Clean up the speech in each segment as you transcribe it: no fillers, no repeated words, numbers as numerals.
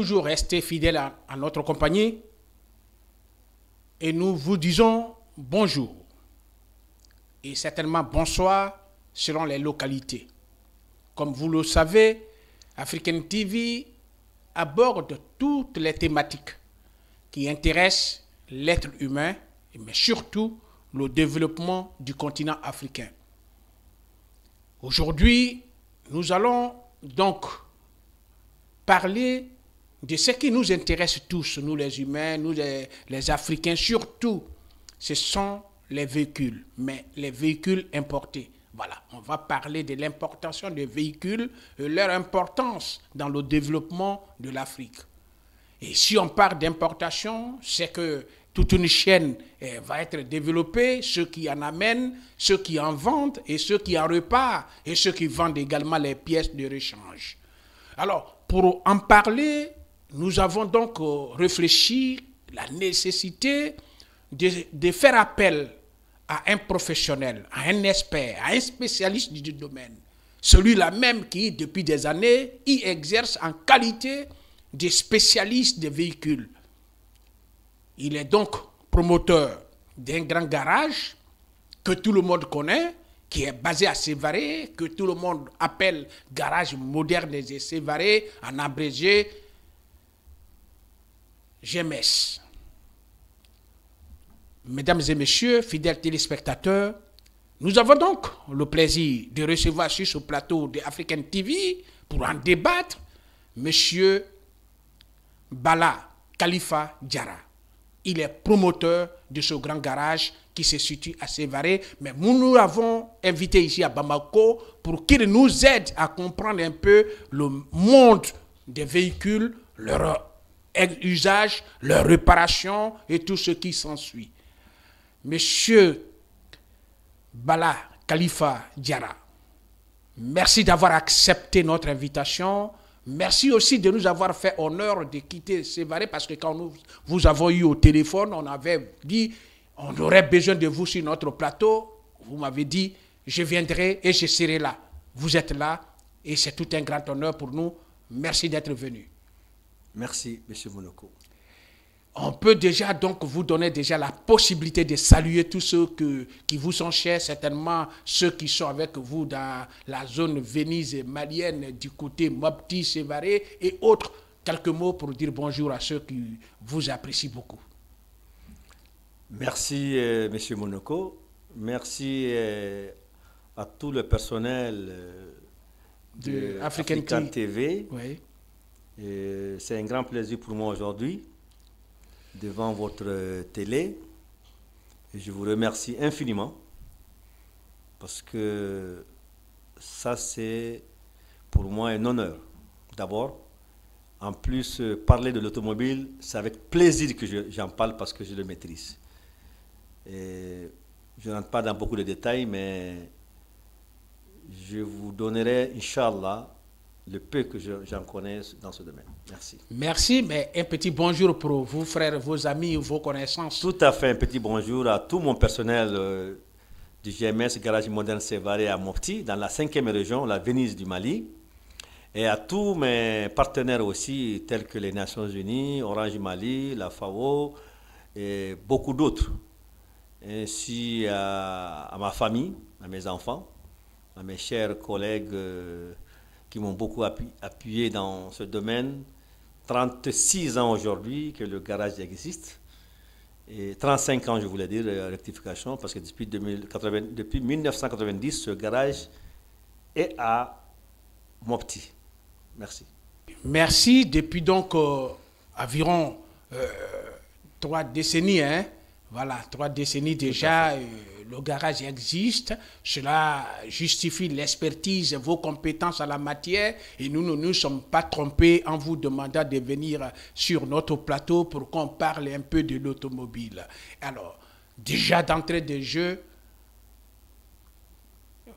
toujours resté fidèle à notre compagnie et nous vous disons bonjour et certainement bonsoir selon les localités. Comme vous le savez, African TV aborde toutes les thématiques qui intéressent l'être humain, mais surtout le développement du continent africain. Aujourd'hui, nous allons donc parler de ce qui nous intéresse tous, nous les humains, nous les Africains, surtout, ce sont les véhicules, mais les véhicules importés. Voilà, on va parler de l'importation des véhicules et leur importance dans le développement de l'Afrique. Et si on parle d'importation, c'est que toute une chaîne va être développée, ceux qui en amènent, ceux qui en vendent et ceux qui en repartent et ceux qui vendent également les pièces de rechange. Alors, pour en parler, nous avons donc réfléchi à la nécessité de faire appel à un professionnel, à un expert, à un spécialiste du domaine. Celui-là même qui, depuis des années, y exerce en qualité de spécialiste des véhicules. Il est donc promoteur d'un grand garage que tout le monde connaît, qui est basé à Sévaré, que tout le monde appelle garage moderne et Sévaré, en abrégé GMS. Mesdames et messieurs, fidèles téléspectateurs, nous avons donc le plaisir de recevoir sur ce plateau de African TV pour en débattre monsieur Bala Khalifa Diarra. Il est promoteur de ce grand garage qui se situe à Sévaré, mais nous l'avons invité ici à Bamako pour qu'il nous aide à comprendre un peu le monde des véhicules, leur usage, leur réparation et tout ce qui s'ensuit. Monsieur Bala Khalifa Diarra, merci d'avoir accepté notre invitation. Merci aussi de nous avoir fait honneur de quitter Sévaré parce que quand nous vous avons eu au téléphone, on avait dit on aurait besoin de vous sur notre plateau. Vous m'avez dit je viendrai et je serai là. Vous êtes là et c'est tout un grand honneur pour nous. Merci d'être venu. Merci, monsieur Monoko. On peut déjà donc vous donner déjà la possibilité de saluer tous ceux qui vous sont chers, certainement ceux qui sont avec vous dans la zone Venise malienne du côté Mopti, Sévaré et autres. Quelques mots pour dire bonjour à ceux qui vous apprécient beaucoup. Merci, monsieur Monoko. Merci à tout le personnel de African TV. Oui. C'est un grand plaisir pour moi aujourd'hui devant votre télé. Et je vous remercie infiniment parce que ça, c'est pour moi un honneur. D'abord, en plus, parler de l'automobile, c'est avec plaisir que j'en parle parce que je le maîtrise. Et je ne rentre pas dans beaucoup de détails, mais je vous donnerai, Inch'Allah, le peu que j'en connais dans ce domaine. Merci. Merci, mais un petit bonjour pour vos frères, vos amis, vos connaissances. Tout à fait, un petit bonjour à tout mon personnel du GMS Garage Moderne Sévaré à Mopti, dans la 5e région, la Venise du Mali, et à tous mes partenaires aussi, tels que les Nations Unies, Orange Mali, la FAO, et beaucoup d'autres. Ainsi à ma famille, à mes enfants, à mes chers collègues qui m'ont beaucoup appuyé dans ce domaine. 36 ans aujourd'hui que le garage existe. Et 35 ans, je voulais dire, rectification, parce que depuis 1990, ce garage est à Mopti. Merci. Merci. Depuis donc environ 3 décennies, hein? Voilà, 3 décennies déjà, le garage existe. Cela justifie l'expertise, vos compétences en la matière. Et nous ne nous sommes pas trompés en vous demandant de venir sur notre plateau pour qu'on parle un peu de l'automobile. Alors, déjà d'entrée de jeu,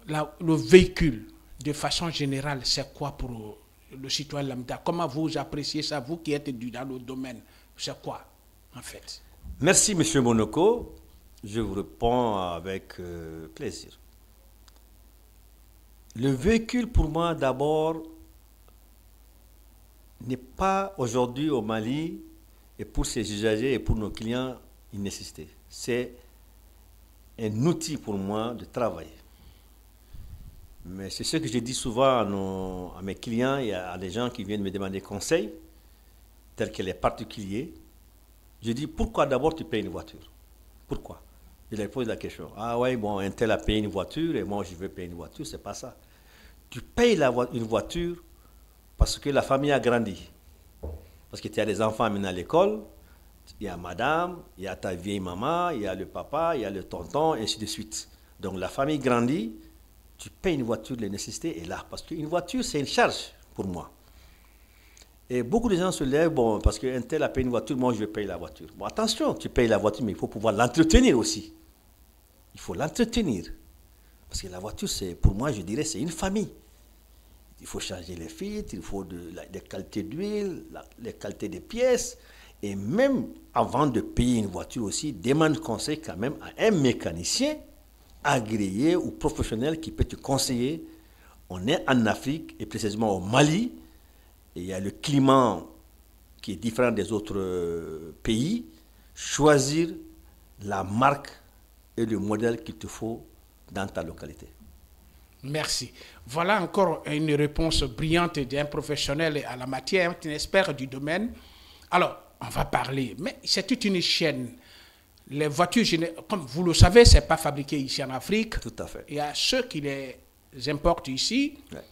le véhicule, de façon générale, c'est quoi pour le citoyen lambda? Comment vous appréciez ça, vous qui êtes dans le domaine? C'est quoi, en fait? Merci, M. Monoko. Je vous réponds avec plaisir. Le véhicule, pour moi, d'abord, n'est pas aujourd'hui au Mali, et pour ses usagers et pour nos clients, une nécessité. C'est un outil pour moi de travail. Mais c'est ce que je dis souvent à mes clients et à des gens qui viennent me demander conseil, tels que les particuliers. Je dis, pourquoi d'abord tu payes une voiture? Pourquoi? Je leur pose la question. Ah ouais, bon, un tel a payé une voiture et moi je veux payer une voiture, c'est pas ça. Tu payes une voiture parce que la famille a grandi. Parce que tu as des enfants amenés à l'école, il y a madame, il y a ta vieille maman, il y a le papa, il y a le tonton, et ainsi de suite. Donc la famille grandit, tu payes une voiture, les nécessités est là. Parce qu'une voiture, c'est une charge pour moi. Et beaucoup de gens se lèvent, bon, parce qu'un tel a payé une voiture, moi je vais payer la voiture. Bon, attention, tu payes la voiture, mais il faut pouvoir l'entretenir aussi. Il faut l'entretenir. Parce que la voiture, c'est, pour moi, je dirais, c'est une famille. Il faut changer les filtres, il faut des qualités d'huile, les qualités des pièces. Et même avant de payer une voiture aussi, demande conseil quand même à un mécanicien agréé ou professionnel qui peut te conseiller. On est en Afrique et précisément au Mali. Et il y a le climat qui est différent des autres pays. Choisir la marque et le modèle qu'il te faut dans ta localité. Merci. Voilà encore une réponse brillante d'un professionnel à la matière, un expert du domaine. Alors, on va parler, mais c'est toute une chaîne. Les voitures, comme vous le savez, ce n'est pas fabriqué ici en Afrique. Tout à fait. Il y a ceux qui les importent ici, Ouais.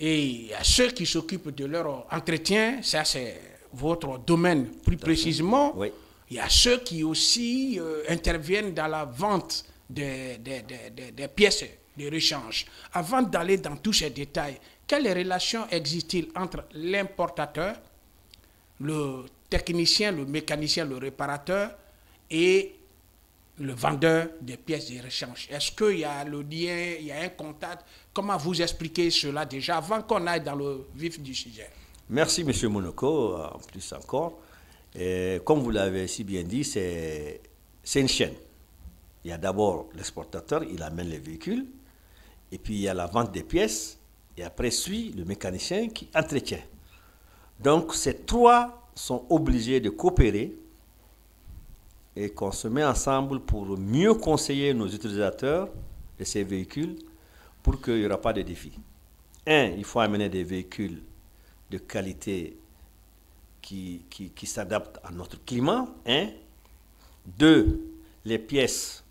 et il y a ceux qui s'occupent de leur entretien. Ça, c'est votre domaine plus précisément. Oui. Il y a ceux qui aussi interviennent dans la vente des pièces de rechange. Avant d'aller dans tous ces détails, quelle relation existe-t-il entre l'importateur, le technicien, le mécanicien, le réparateur et le vendeur des pièces de rechange? Est-ce qu'il y a le lien, il y a un contact? Comment vous expliquez cela déjà avant qu'on aille dans le vif du sujet? Merci, M. Monoko, en plus encore. Et comme vous l'avez si bien dit, c'est une chaîne. Il y a d'abord l'exportateur, il amène les véhicules, et puis il y a la vente des pièces, et après suit le mécanicien qui entretient. Donc ces trois sont obligés de coopérer et qu'on se met ensemble pour mieux conseiller nos utilisateurs de ces véhicules pour qu'il n'y aura pas de défis. Il faut amener des véhicules de qualité qui s'adaptent à notre climat. 2, les pièces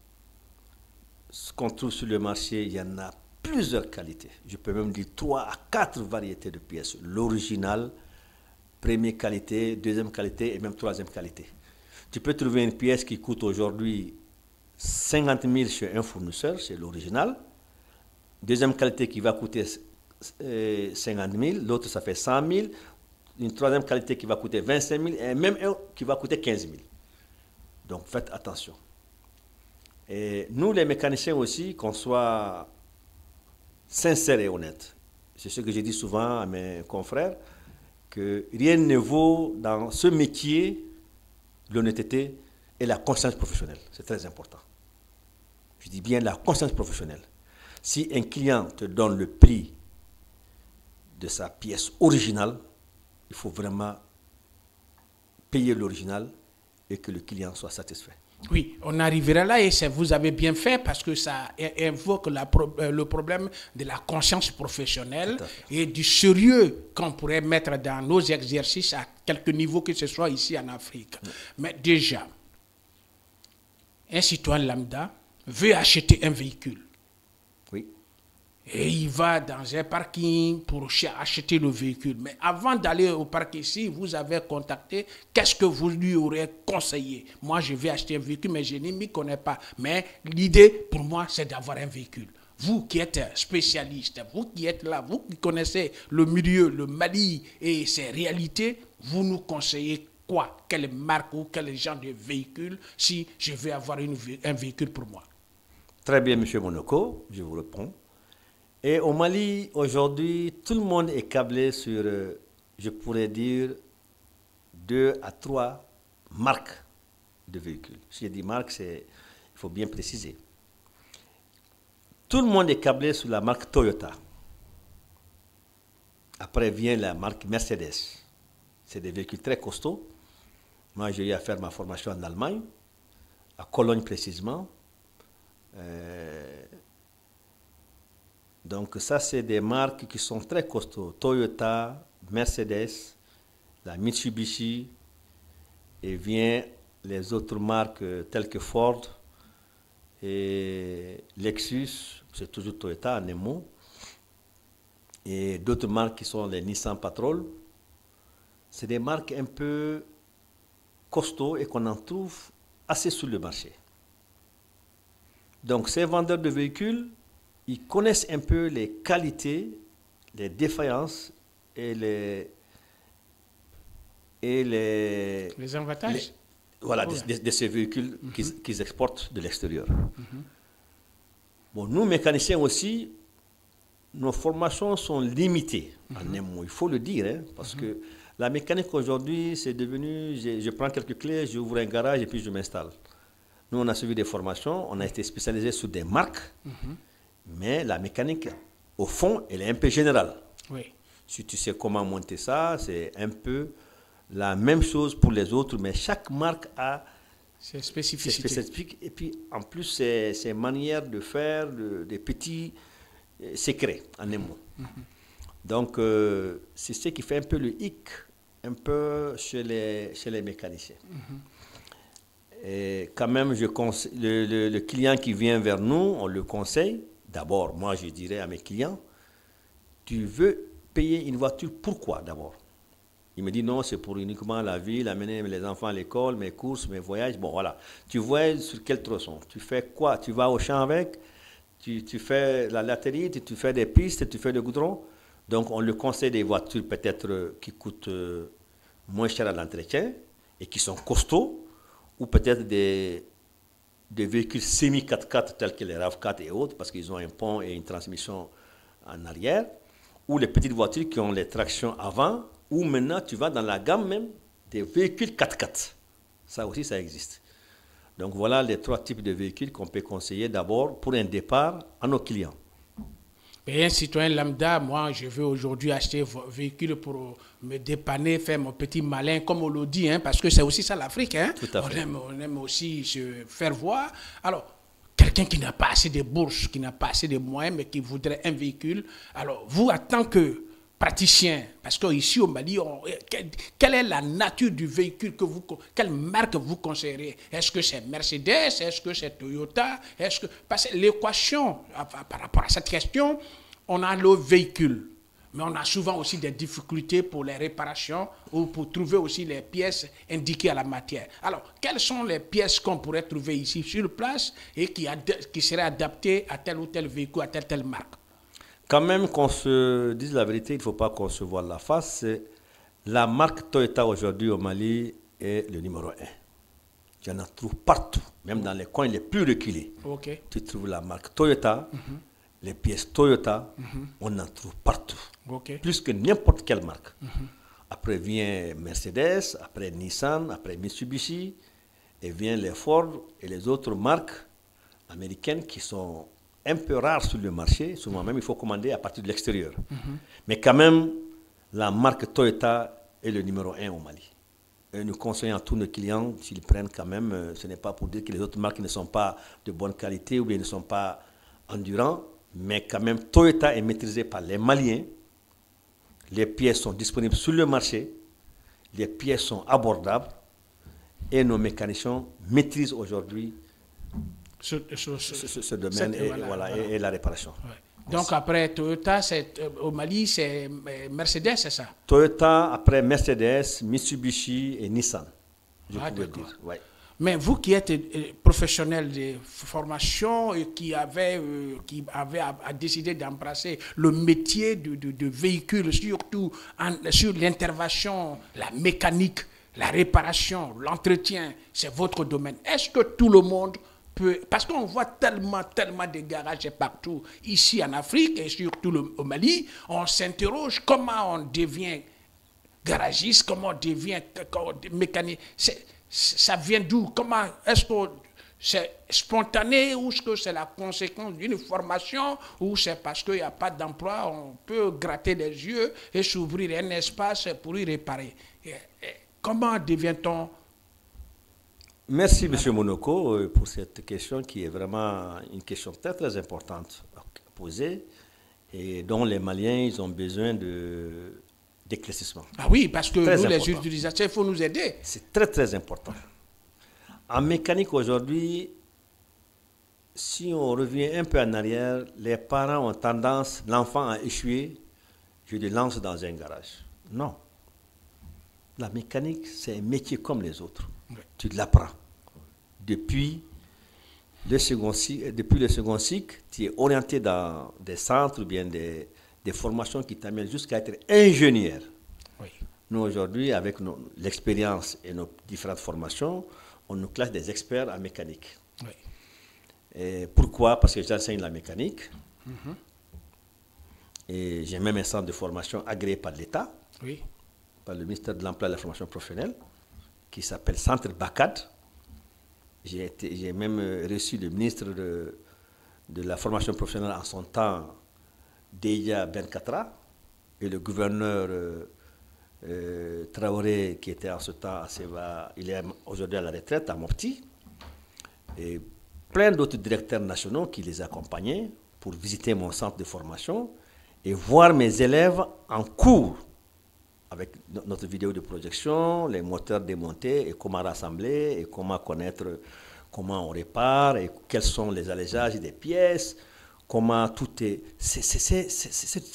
qu'on trouve sur le marché, il y en a plusieurs qualités. Je peux même dire 3 à 4 variétés de pièces. L'original, première qualité, deuxième qualité et même troisième qualité. Tu peux trouver une pièce qui coûte aujourd'hui 50 000 chez un fournisseur, c'est l'original. Deuxième qualité qui va coûter 50 000, l'autre ça fait 100 000. Une troisième qualité qui va coûter 25 000 et même un qui va coûter 15 000. Donc faites attention. Et nous les mécaniciens aussi, qu'on soit sincères et honnêtes. C'est ce que je dis souvent à mes confrères, que rien ne vaut dans ce métier l'honnêteté et la conscience professionnelle. C'est très important. Je dis bien la conscience professionnelle. Si un client te donne le prix de sa pièce originale, il faut vraiment payer l'original et que le client soit satisfait. Oui, on arrivera là et vous avez bien fait parce que ça invoque le problème de la conscience professionnelle et du sérieux qu'on pourrait mettre dans nos exercices à quelque niveau que ce soit ici en Afrique. Oui. Mais déjà, un citoyen lambda veut acheter un véhicule. Oui. Et il va dans un parking pour acheter le véhicule. Mais avant d'aller au parking ici, vous avez contacté, qu'est-ce que vous lui aurez conseillé? Moi, je vais acheter un véhicule, mais je ne m'y connais pas. Mais l'idée, pour moi, c'est d'avoir un véhicule. Vous qui êtes spécialiste, vous qui êtes là, vous qui connaissez le milieu, le Mali et ses réalités, vous nous conseillez quoi? Quelle marque ou quel genre de véhicule si je veux avoir un véhicule pour moi? Très bien, M. Monoko, je vous réponds. Et au Mali, aujourd'hui, tout le monde est câblé sur, je pourrais dire, 2 à 3 marques de véhicules. Si je dis marque, il faut bien préciser. Tout le monde est câblé sur la marque Toyota. Après vient la marque Mercedes. C'est des véhicules très costauds. Moi, j'ai eu à faire ma formation en Allemagne, à Cologne précisément. Donc ça, c'est des marques qui sont très costauds. Toyota, Mercedes, la Mitsubishi, et vient les autres marques telles que Ford et Lexus, c'est toujours Toyota en un mot, et d'autres marques qui sont les Nissan Patrol. C'est des marques un peu costauds et qu'on en trouve assez sur le marché. Donc ces vendeurs de véhicules, ils connaissent un peu les qualités, les défaillances et les avantages voilà, de ces véhicules qu'ils exportent de l'extérieur. Bon, nous, mécaniciens aussi, nos formations sont limitées, en un mot, il faut le dire, hein, parce que la mécanique aujourd'hui, c'est devenu, je prends quelques clés, j'ouvre un garage et puis je m'installe. Nous, on a suivi des formations, on a été spécialisés sur des marques, mais la mécanique, au fond, elle est un peu générale. Oui. Si tu sais comment monter ça, c'est un peu la même chose pour les autres, mais chaque marque a ses spécificités. Spécifiques. Et puis, en plus, ses manières de faire, des petits secrets, en un mot. Donc, c'est ce qui fait un peu le hic, un peu chez les mécaniciens. Et quand même, le client qui vient vers nous, on le conseille. D'abord, moi, je dirais à mes clients, tu veux payer une voiture, pourquoi d'abord? Il me dit non, c'est pour uniquement la ville, amener les enfants à l'école, mes courses, mes voyages. Bon, voilà. Tu voyages sur quel tronçon? Tu fais quoi? Tu vas au champ avec? Tu fais la latérite? Tu fais des pistes? Tu fais le goudron? Donc, on le conseille des voitures peut-être qui coûtent moins cher à l'entretien et qui sont costauds, ou peut-être des véhicules semi-4x4 tels que les RAV4 et autres, parce qu'ils ont un pont et une transmission en arrière, ou les petites voitures qui ont les tractions avant, ou maintenant tu vas dans la gamme même des véhicules 4x4. Ça aussi, ça existe. Donc voilà les trois types de véhicules qu'on peut conseiller d'abord pour un départ à nos clients. Et un citoyen lambda, moi, je veux aujourd'hui acheter un véhicule pour me dépanner, faire mon petit malin, comme on le dit, hein, parce que c'est aussi ça l'Afrique. Hein. Tout à fait. On aime aussi se faire voir. Alors, quelqu'un qui n'a pas assez de bourses, qui n'a pas assez de moyens, mais qui voudrait un véhicule, alors vous, en tant que praticien, parce qu'ici au Mali, quelle est la nature du véhicule quelle marque vous conseillerez? Est-ce que c'est Mercedes? Est-ce que c'est Toyota? Parce que l'équation, par rapport à cette question, on a le véhicule, mais on a souvent aussi des difficultés pour les réparations ou pour trouver aussi les pièces indiquées à la matière. Alors, quelles sont les pièces qu'on pourrait trouver ici sur place et qui seraient adaptées à tel ou tel véhicule, à telle marque? Quand même qu'on se dise la vérité, il ne faut pas qu'on se voile la face. La marque Toyota aujourd'hui au Mali est le numéro 1. Tu en trouves partout, même dans les coins les plus reculés. Okay. Tu trouves la marque Toyota, les pièces Toyota, on en trouve partout. Okay. Plus que n'importe quelle marque. Après vient Mercedes, après Nissan, après Mitsubishi, et vient les Ford et les autres marques américaines qui sont un peu rares sur le marché. Souvent même, il faut commander à partir de l'extérieur. Mais quand même, la marque Toyota est le numéro 1 au Mali. Et nous conseillons à tous nos clients, s'ils prennent quand même, ce n'est pas pour dire que les autres marques ne sont pas de bonne qualité ou bien ne sont pas endurants, mais quand même, Toyota est maîtrisé par les Maliens. Les pièces sont disponibles sur le marché, les pièces sont abordables et nos mécaniciens maîtrisent aujourd'hui ce domaine et la réparation. Ouais. Donc après Toyota, au Mali, c'est Mercedes, c'est ça? Toyota, après Mercedes, Mitsubishi et Nissan, je pouvais dire. Ouais. Mais vous qui êtes professionnel de formation et qui avez décidé d'embrasser le métier de véhicule, surtout sur l'intervention, la mécanique, la réparation, l'entretien, c'est votre domaine. Est-ce que tout le monde parce qu'on voit tellement de garages partout, ici en Afrique et surtout au Mali, on s'interroge comment on devient garagiste, comment on devient mécanique. Ça vient d'où? Comment est-ce que c'est spontané ou est-ce que c'est la conséquence d'une formation ou c'est parce qu'il n'y a pas d'emploi, on peut gratter les yeux et s'ouvrir un espace pour y réparer. Comment devient-on? Merci, M. Monoko, pour cette question qui est vraiment une question très, très importante à poser et dont les Maliens ils ont besoin d'éclaircissement. Ah oui, parce que très nous, important. les utilisateurs, il faut nous aider. C'est très, très important. En mécanique, aujourd'hui, si on revient un peu en arrière, les parents ont tendance, l'enfant a échoué, je le lance dans un garage. Non. La mécanique, c'est un métier comme les autres. Oui. Tu l'apprends. Depuis le second cycle, tu es orienté dans des centres ou bien des formations qui t'amènent jusqu'à être ingénieur. Oui. Nous, aujourd'hui, avec l'expérience et nos différentes formations, on nous classe des experts en mécanique. Oui. Et pourquoi? Parce que j'enseigne la mécanique. Mm-hmm. Et j'ai même un centre de formation agréé par l'État. Oui. Par le ministère de l'Emploi et de la Formation professionnelle, qui s'appelle Centre BACAD. J'ai même reçu le ministre de la Formation professionnelle en son temps, Deya Benkatra, et le gouverneur Traoré, qui était en ce temps à Seva, il est aujourd'hui à la retraite, à Mopti, et plein d'autres directeurs nationaux qui les accompagnaient pour visiter mon centre de formation et voir mes élèves en cours, avec notre vidéo de projection, les moteurs démontés et comment rassembler et comment connaître comment on répare et quels sont les allégages des pièces, comment tout est... C'est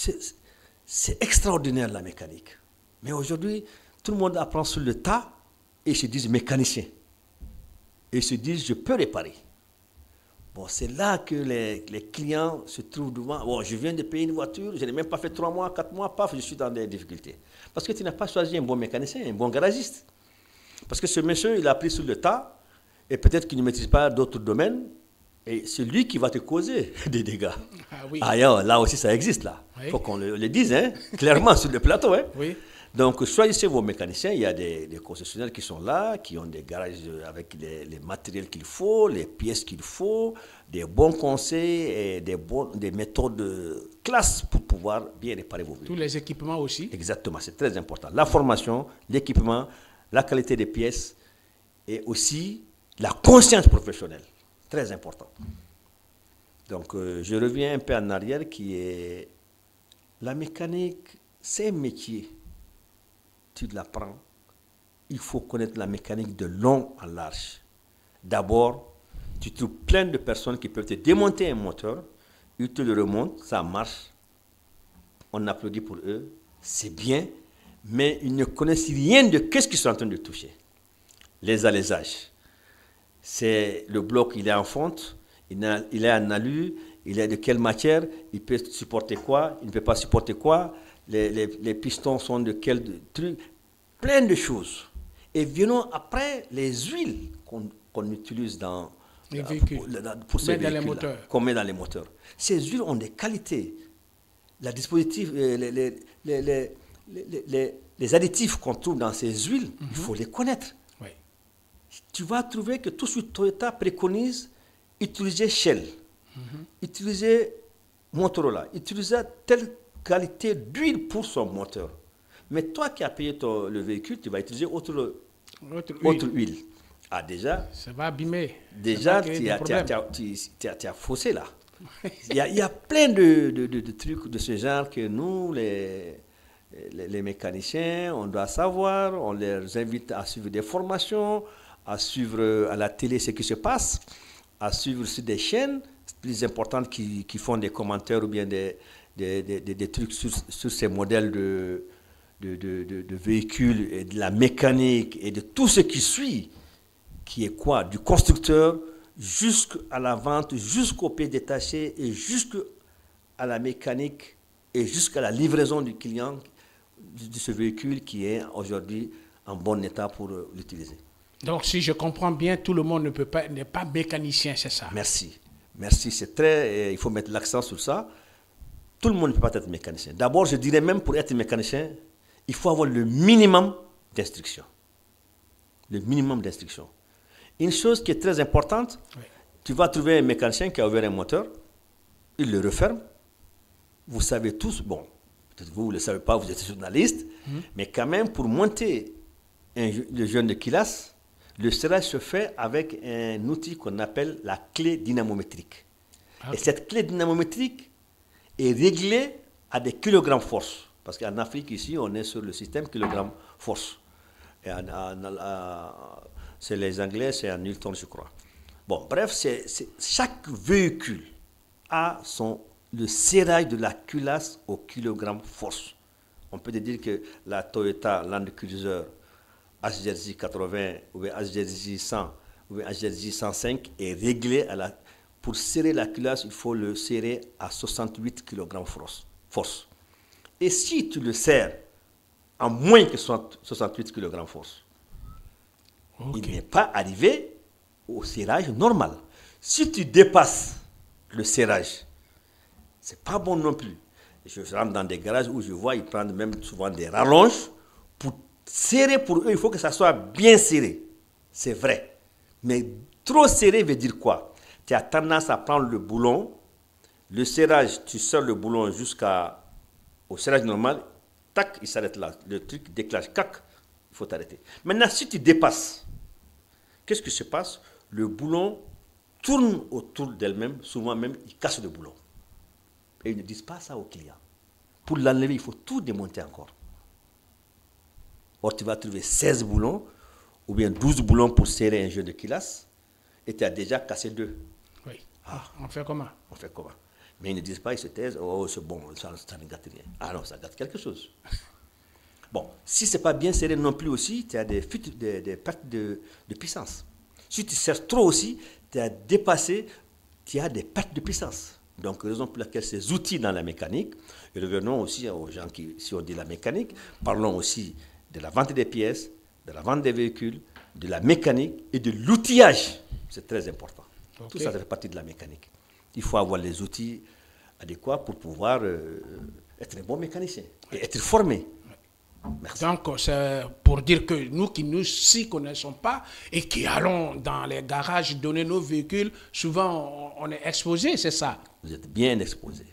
extraordinaire la mécanique. Mais aujourd'hui, tout le monde apprend sur le tas et se disent mécanicien. Et se disent je peux réparer. Bon, c'est là que les clients se trouvent devant. Bon, je viens de payer une voiture, je n'ai même pas fait 3 mois, 4 mois, paf, je suis dans des difficultés. Parce que tu n'as pas choisi un bon mécanicien, un bon garagiste. Parce que ce monsieur, il a appris sur le tas, et peut-être qu'il ne maîtrise pas d'autres domaines, et c'est lui qui va te causer des dégâts. Ah oui. Ailleurs, là aussi, ça existe, là. Il faut qu'on le dise, hein, clairement sur le plateau. Hein. Oui. Donc, choisissez vos mécaniciens. Il y a des concessionnaires qui sont là, qui ont des garages avec les matériels qu'il faut, les pièces qu'il faut, des bons conseils et des méthodes de classe pour pouvoir bien réparer vos véhicules. Tous les équipements aussi. Exactement, c'est très important. La formation, l'équipement, la qualité des pièces et aussi la conscience professionnelle. Très important. Donc, je reviens un peu en arrière qui est la mécanique, c'est un métier. Tu l'apprends, il faut connaître la mécanique de long en large. D'abord, tu trouves plein de personnes qui peuvent te démonter un moteur, ils te le remontent, ça marche, on applaudit pour eux, c'est bien, mais ils ne connaissent rien de qu'est-ce qu'ils sont en train de toucher. Les allégages, c'est le bloc, il est en fonte, il est en alu, il est de quelle matière, il peut supporter quoi, il ne peut pas supporter quoi, les pistons sont de quel truc, plein de choses. Et venons après les huiles qu'on utilise dans les véhicules, pour ces véhicules qu'on met dans les moteurs. Ces huiles ont des qualités. La dispositif, les additifs qu'on trouve dans ces huiles, il faut les connaître. Oui. Tu vas trouver que tout de suite Toyota préconise utiliser Shell, utiliser Motorola, utiliser telle qualité d'huile pour son moteur. Mais toi qui as payé le véhicule, tu vas utiliser autre huile. Ah, déjà. Ça va abîmer. Déjà, tu as faussé là. Il y a plein de trucs de ce genre que nous, les mécaniciens, on doit savoir. On les invite à suivre des formations, à suivre à la télé ce qui se passe, à suivre sur des chaînes plus importantes qui font des commentaires ou bien des trucs sur ces modèles de véhicules et de la mécanique et de tout ce qui suit, qui est quoi? Du constructeur jusqu'à la vente, jusqu'au pied détaché et jusqu'à la mécanique et jusqu'à la livraison du client de ce véhicule qui est aujourd'hui en bon état pour l'utiliser. Donc, si je comprends bien, tout le monde n'est pas mécanicien, c'est ça? Merci, c'est il faut mettre l'accent sur ça. Tout le monde ne peut pas être mécanicien. D'abord, je dirais même pour être mécanicien, il faut avoir le minimum d'instruction. Le minimum d'instruction. Une chose qui est très importante, Oui. tu vas trouver un mécanicien qui a ouvert un moteur, il le referme. Vous savez tous, bon, peut-être vous ne le savez pas, vous êtes journaliste, mais quand même, pour monter le jeune de Kilas, le serrage se fait avec un outil qu'on appelle la clé dynamométrique. Ok. Et cette clé dynamométrique est réglée à des kilogrammes force. Parce qu'en Afrique, ici, on est sur le système kilogramme force. Et c'est les Anglais, c'est en Newton, je crois. Bon, bref, chaque véhicule a le serrage de la culasse au kilogramme force. On peut dire que la Toyota Land Cruiser HRJ 80 ou HRJ 100 ou HRJ 105 est réglée pour serrer la culasse, il faut le serrer à 68 kg force. Et si tu le serres en moins que 68 kg force, il n'est pas arrivé au serrage normal. Si tu dépasses le serrage, c'est pas bon non plus. Je rentre dans des garages où je vois, ils prennent même souvent des rallonges pour serrer pour eux. Il faut que ça soit bien serré. C'est vrai. Mais trop serré veut dire quoi? Tu as tendance à prendre le boulon, le serrage, tu serres le boulon jusqu'au serrage normal, tac, il s'arrête là. Le truc déclenche, cac, il faut t'arrêter. Maintenant, si tu dépasses, qu'est-ce qui se passe? Le boulon tourne autour d'elle-même, souvent même, il casse le boulon. Et ils ne disent pas ça aux clients. Pour l'enlever, il faut tout démonter encore. Or, tu vas trouver 16 boulons, ou bien 12 boulons pour serrer un jeu de Kilas, et tu as déjà cassé 2. Oui. On fait comment? On fait comment? Mais ils ne disent pas, ils se taisent, oh c'est bon, ça ne gâte rien. Ah non, ça gâte quelque chose. Bon, si ce n'est pas bien serré non plus aussi, tu as des pertes de puissance. Si tu serres trop aussi, tu as dépassé, tu as des pertes de puissance. Donc, raison pour laquelle ces outils dans la mécanique, et revenons aussi aux gens qui, si on dit la mécanique, parlons aussi de la vente des pièces, de la vente des véhicules, de la mécanique et de l'outillage. C'est très important. Okay. Tout ça fait partie de la mécanique. Il faut avoir les outils adéquats pour pouvoir être un bon mécanicien et être formé. Merci. Donc, c'est pour dire que nous qui ne s'y connaissons pas et qui allons dans les garages donner nos véhicules, souvent on est exposé, c'est ça? Vous êtes bien exposé.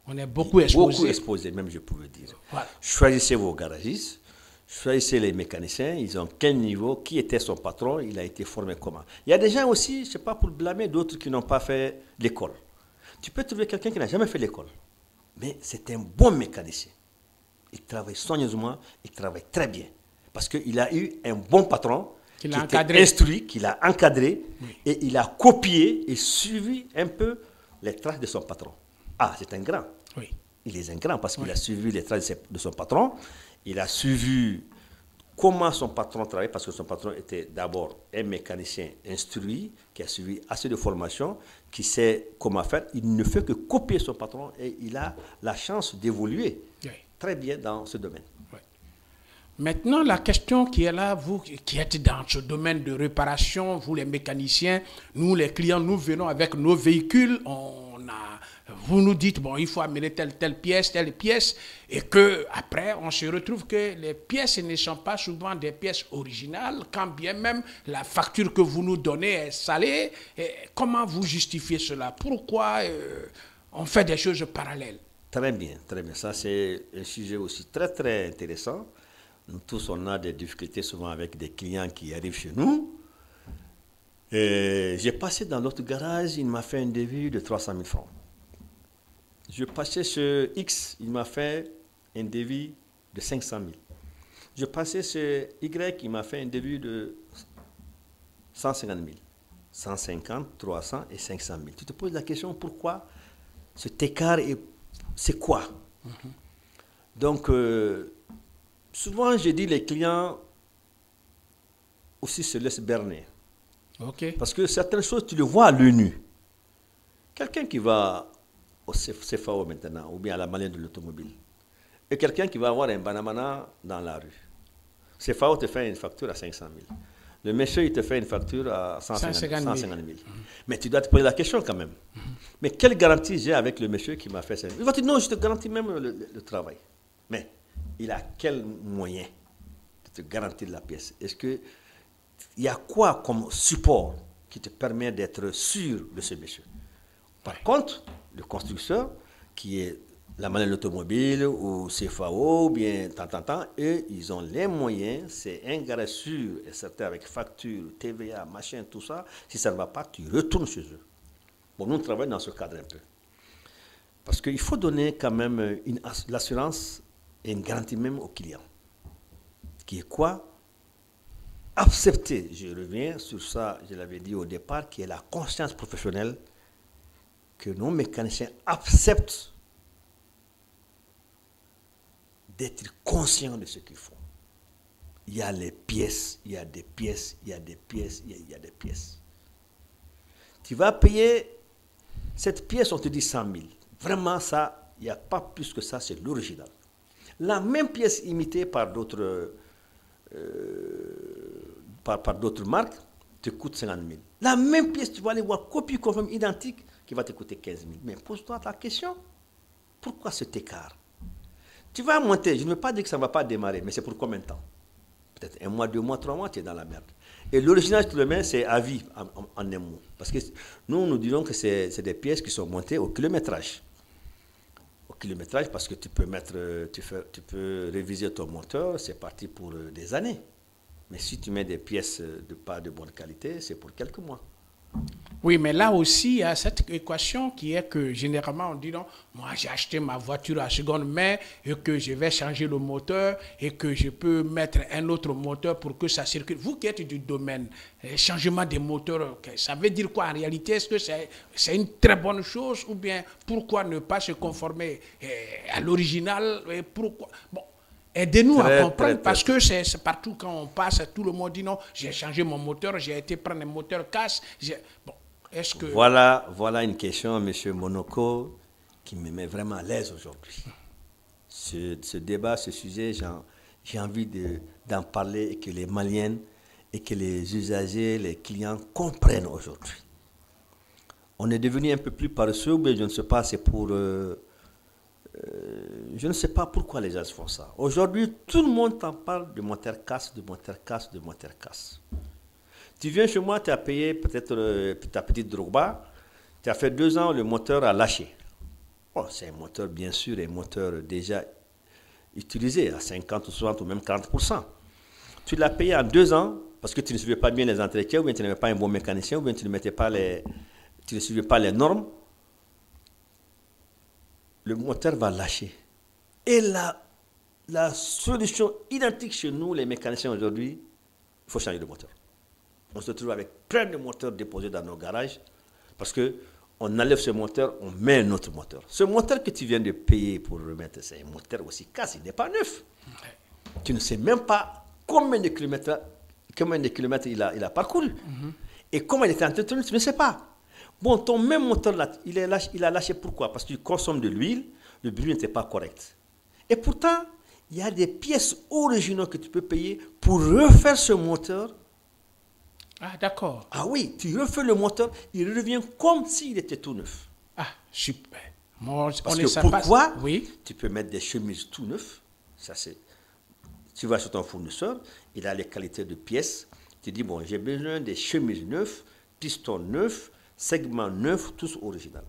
On est beaucoup exposé. Beaucoup exposé, même je pourrais dire. Voilà. Choisissez vos garagistes, choisissez les mécaniciens, ils ont quel niveau, qui était son patron, il a été formé comment. Il y a des gens aussi, je ne sais pas pour blâmer, d'autres qui n'ont pas fait l'école. Tu peux trouver quelqu'un qui n'a jamais fait l'école, mais c'est un bon mécanicien. Il travaille soigneusement, il travaille très bien. Parce qu'il a eu un bon patron qui était instruit, qui l'a encadré, oui. Et il a copié et suivi un peu les traces de son patron. Ah, c'est un grand. Oui. Il est un grand parce qu'il a suivi les traces de son patron. Il a suivi comment son patron travaillait, parce que son patron était d'abord un mécanicien instruit, qui a suivi assez de formation, qui sait comment faire. Il ne fait que copier son patron et il a la chance d'évoluer. Oui. Très bien dans ce domaine. Oui. Maintenant, la question qui est là, vous qui êtes dans ce domaine de réparation, vous les mécaniciens, nous les clients, nous venons avec nos véhicules, vous nous dites, bon, il faut amener telle pièce, et que après on se retrouve que les pièces ne sont pas souvent des pièces originales, quand bien même la facture que vous nous donnez est salée. Et comment vous justifiez cela? Pourquoi on fait des choses parallèles? Très bien, très bien. Ça, c'est un sujet aussi très, très intéressant. Nous tous, on a des difficultés souvent avec des clients qui arrivent chez nous. J'ai passé dans l'autre garage, il m'a fait un devis de 300 000 francs. Je passais chez X, il m'a fait un devis de 500 000. Je passais chez Y, il m'a fait un devis de 150 000. 150, 300 et 500 000. Tu te poses la question, pourquoi cet écart c'est quoi? Donc, souvent, je dis les clients aussi se laissent berner. Okay. Parce que certaines choses, tu le vois à l'œil nu. Quelqu'un qui va au CFAO maintenant, ou bien à la Malienne de l'automobile, et quelqu'un qui va avoir un banamana dans la rue. CFAO te fait une facture à 500 000. Le monsieur, il te fait une facture à 150 000. Mais tu dois te poser la question quand même. Mais quelle garantie j'ai avec le monsieur qui m'a fait ça? Il va te dire, non, je te garantis même le travail. Mais il a quel moyen de te garantir la pièce? Est-ce que il y a quoi comme support qui te permet d'être sûr de ce monsieur? Par contre, le constructeur, qui est la Manuelle Automobile ou CFAO, ou bien eux, ils ont les moyens, c'est un garage sûr et certain avec facture, TVA, machin, tout ça. Si ça ne va pas, tu retournes chez eux. Bon, nous travaillons dans ce cadre un peu. Parce qu'il faut donner quand même l'assurance et une garantie même au client. Qui est quoi? Accepter, je reviens sur ça, je l'avais dit au départ, qui est la conscience professionnelle, que nos mécaniciens acceptent d'être conscients de ce qu'ils font. Il y a les pièces, il y a des pièces, il y a des pièces, il y a des pièces. Tu vas payer cette pièce, on te dit 100 000. Vraiment, ça, il n'y a pas plus que ça, c'est l'original. La même pièce imitée par d'autres par d'autres marques te coûte 50 000. La même pièce, tu vas aller voir copie conforme identique qui va te coûter 15 000. Mais pose-toi la question, pourquoi cet écart? Tu vas monter, je ne veux pas dire que ça ne va pas démarrer, mais c'est pour combien de temps? Peut-être 1 mois, 2 mois, 3 mois, tu es dans la merde. Et l'original, tu le mets, c'est à vie en un mois. Parce que nous disons que c'est des pièces qui sont montées au kilométrage. Au kilométrage, parce que tu peux réviser ton moteur, c'est parti pour des années. Mais si tu mets des pièces de pas de bonne qualité, c'est pour quelques mois. Oui, mais là aussi, il y a cette équation qui est que généralement on dit non, moi j'ai acheté ma voiture à seconde main et que je vais changer le moteur et que je peux mettre un autre moteur pour que ça circule. Vous qui êtes du domaine, changement des moteurs, ça veut dire quoi en réalité? Est-ce que c'est une très bonne chose ou bien pourquoi ne pas se conformer à l'original? Pourquoi? Bon. Aidez-nous à comprendre parce que c'est partout quand on passe, tout le monde dit non, j'ai changé mon moteur, j'ai été prendre un moteur casse. Bon, est-ce que... Voilà une question, M. Monoko, qui me met vraiment à l'aise aujourd'hui. Ce débat, ce sujet, j'ai envie d'en parler et que les Maliens et que les usagers, les clients comprennent aujourd'hui. On est devenu un peu plus paresseux, mais je ne sais pas, c'est pour... je ne sais pas pourquoi les gens font ça. Aujourd'hui, tout le monde t'en parle de moteur casse, de moteur casse, de moteur casse. Tu viens chez moi, tu as payé peut-être ta petite Drogba, tu as fait 2 ans, le moteur a lâché. Oh, c'est un moteur, bien sûr, un moteur déjà utilisé à 50 ou 60 ou même 40%. Tu l'as payé en 2 ans parce que tu ne suivais pas bien les entretiens, ou bien tu n'avais pas un bon mécanicien, ou bien tu ne suivais pas les normes. Le moteur va lâcher. Et la solution identique chez nous, les mécaniciens aujourd'hui, il faut changer de moteur. On se trouve avec plein de moteurs déposés dans nos garages parce qu'on enlève ce moteur, on met un autre moteur. Ce moteur que tu viens de payer pour remettre, c'est un moteur aussi casse, il n'est pas neuf. Tu ne sais même pas combien de kilomètres il a parcouru. Et comment il était entretenu, tu ne sais pas. Bon, ton même moteur, là, il a lâché pourquoi? Parce que tu consommes de l'huile, le bruit n'était pas correct. Et pourtant, il y a des pièces originales que tu peux payer pour refaire ce moteur. Ah, d'accord. Ah oui, tu refais le moteur, il revient comme s'il était tout neuf. Ah, super. Moi, parce que pourquoi? Oui. Tu peux mettre des chemises tout neufs. Ça, tu vas sur ton fournisseur, il a les qualités de pièces. Tu dis, bon, j'ai besoin des chemises neuves, pistons neufs, segments neufs, tous originaux.